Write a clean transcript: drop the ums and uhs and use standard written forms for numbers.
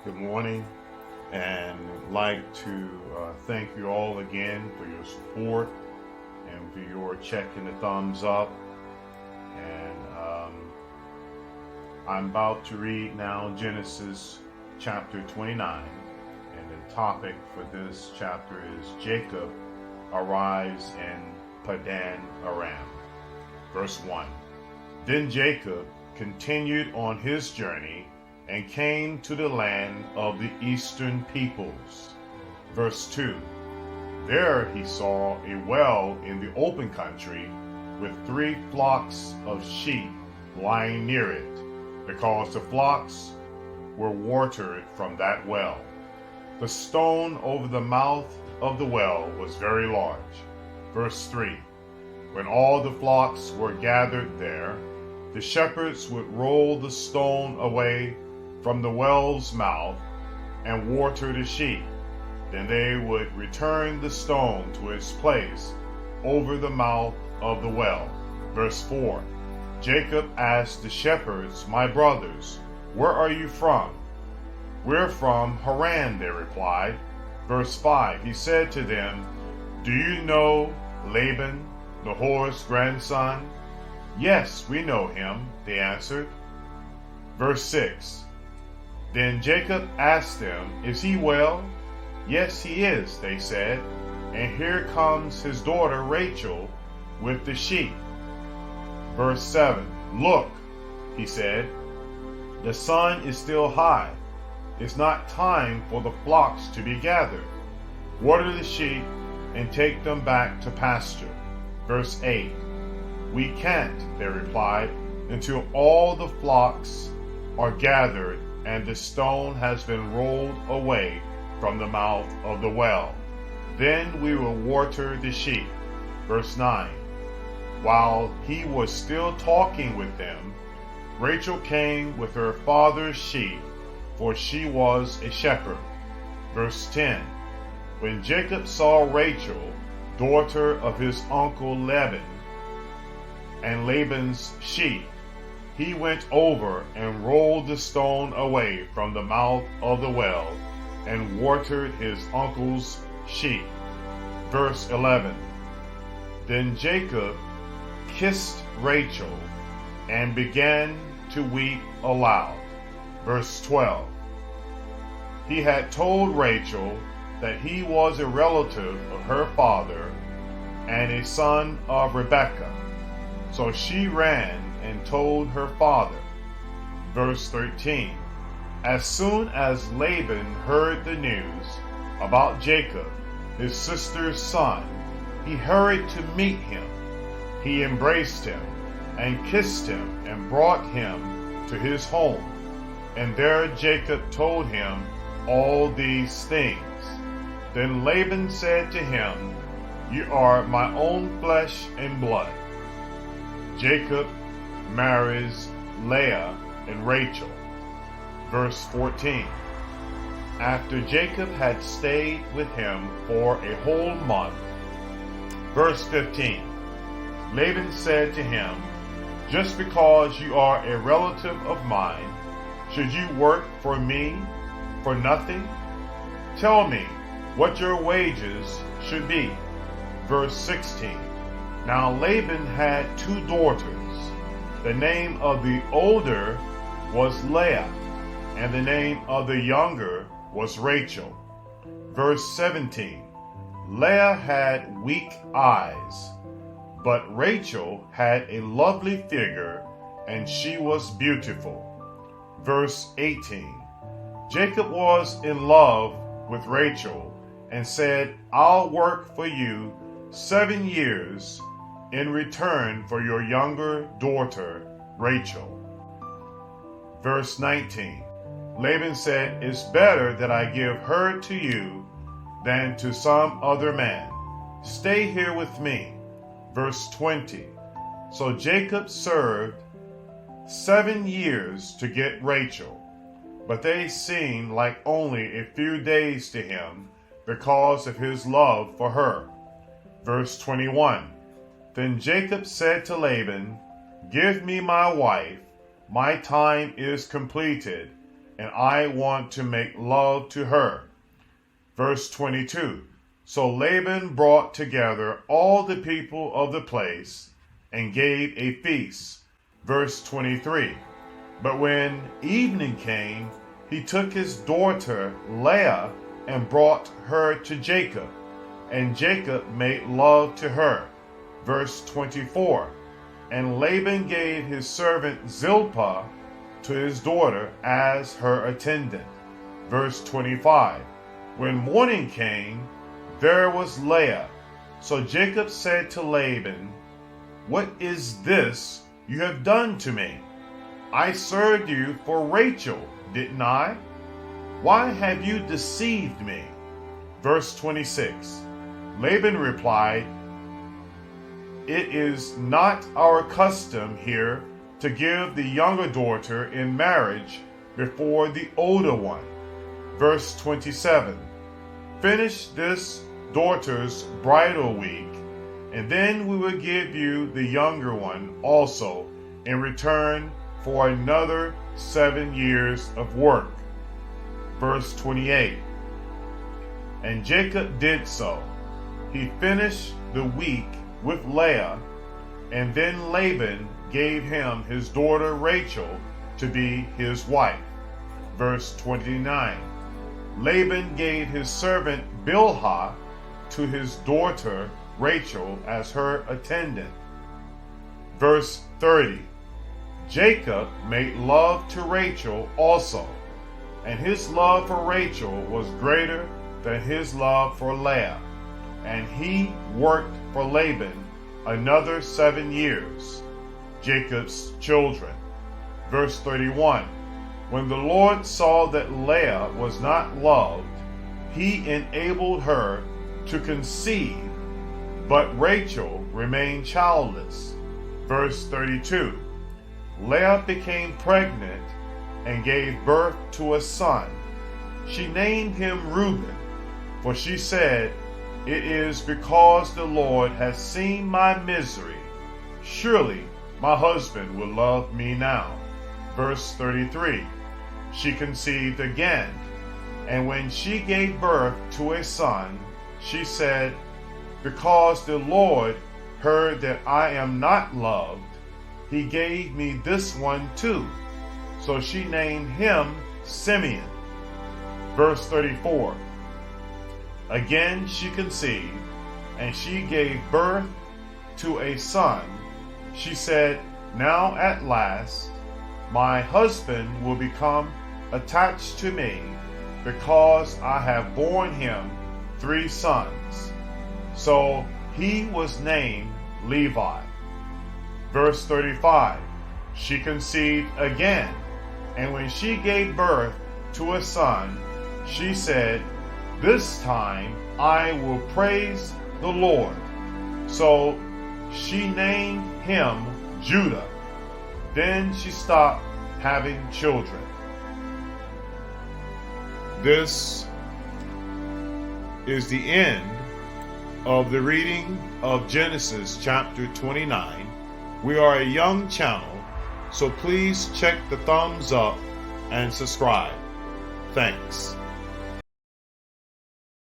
Good morning, and like to thank you all again for your support and for your checking the thumbs up. And I'm about to read now Genesis chapter 29, and the topic for this chapter is Jacob arrives in Padan Aram. Verse 1. Then Jacob continued on his journey and came to the land of the eastern peoples. Verse 2. There he saw a well in the open country with 3 flocks of sheep lying near it, because the flocks were watered from that well. The stone over the mouth of the well was very large. Verse 3. When all the flocks were gathered there, the shepherds would roll the stone away from the well's mouth and water the sheep. Then they would return the stone to its place over the mouth of the well. Verse 4. Jacob asked the shepherds, "My brothers, where are you from?" "We're from Haran," they replied. Verse 5. He said to them, "Do you know Laban, Nahor's grandson?" "Yes, we know him," they answered. Verse 6. Then Jacob asked them, "Is he well?" "Yes, he is," they said, "and here comes his daughter Rachel with the sheep." Verse 7. "Look," he said, "the sun is still high. It's not time for the flocks to be gathered. Water the sheep and take them back to pasture." Verse 8. "We can't," they replied, "until all the flocks are gathered and the stone has been rolled away from the mouth of the well. Then we will water the sheep." Verse 9. While he was still talking with them, Rachel came with her father's sheep, for she was a shepherd. Verse 10. When Jacob saw Rachel, daughter of his uncle Laban, and Laban's sheep, he went over and rolled the stone away from the mouth of the well and watered his uncle's sheep. Verse 11. Then Jacob kissed Rachel and began to weep aloud. Verse 12. He had told Rachel that he was a relative of her father and a son of Rebekah. So she ran and told her father. Verse 13. As soon as Laban heard the news about Jacob, his sister's son, he hurried to meet him. He embraced him and kissed him and brought him to his home. And there Jacob told him all these things. Then Laban said to him, "You are my own flesh and blood." Jacob marries Leah and Rachel. Verse 14. After Jacob had stayed with him for a whole month. Verse 15. Laban said to him, "Just because you are a relative of mine, should you work for me for nothing? Tell me what your wages should be." Verse 16. Now Laban had 2 daughters. The name of the older was Leah, and the name of the younger was Rachel. Verse 17. Leah had weak eyes, but Rachel had a lovely figure, and she was beautiful. Verse 18. Jacob was in love with Rachel, and said, "I'll work for you 7 years in return for your younger daughter, Rachel." Verse 19. Laban said, "It's better that I give her to you than to some other man. Stay here with me." Verse 20. So Jacob served 7 years to get Rachel, but they seemed like only a few days to him because of his love for her. Verse 21. Then Jacob said to Laban, "Give me my wife, my time is completed, and I want to make love to her. Verse 22. So Laban brought together all the people of the place and gave a feast. Verse 23. But when evening came, he took his daughter Leah and brought her to Jacob, and Jacob made love to her. Verse 24. And Laban gave his servant Zilpah to his daughter as her attendant. Verse 25. When morning came, there was Leah. So Jacob said to Laban, What is this you have done to me? I served you for Rachel, didn't I? Why have you deceived me? Verse 26. Laban replied, It is not our custom here to give the younger daughter in marriage before the older one. Verse 27. Finish this daughter's bridal week, and then we will give you the younger one also in return for another 7 years of work. Verse 28. And Jacob did so. He finished the week with Leah, and then Laban gave him his daughter Rachel to be his wife. Verse 29. Laban gave his servant Bilhah to his daughter Rachel as her attendant. Verse 30. Jacob made love to Rachel also, and his love for Rachel was greater than his love for Leah, and he worked for Laban another 7 years, Jacob's children. Verse 31. When the Lord saw that Leah was not loved, he enabled her to conceive, but Rachel remained childless. Verse 32. Leah became pregnant and gave birth to a son. She named him Reuben, for she said, It is because the Lord has seen my misery. Surely my husband will love me now. Verse 33. She conceived again, and when she gave birth to a son, she said, Because the Lord heard that I am not loved, he gave me this one too. So she named him Simeon. Verse 34. Again she conceived, and she gave birth to a son. She said, Now at last my husband will become attached to me, because I have borne him 3 sons. So he was named Levi. Verse 35. She conceived again, and when she gave birth to a son, she said, This time I will praise the Lord. So she named him Judah. Then she stopped having children. This is the end of the reading of Genesis chapter 29. We are a young channel, so please check the thumbs up and subscribe. Thanks.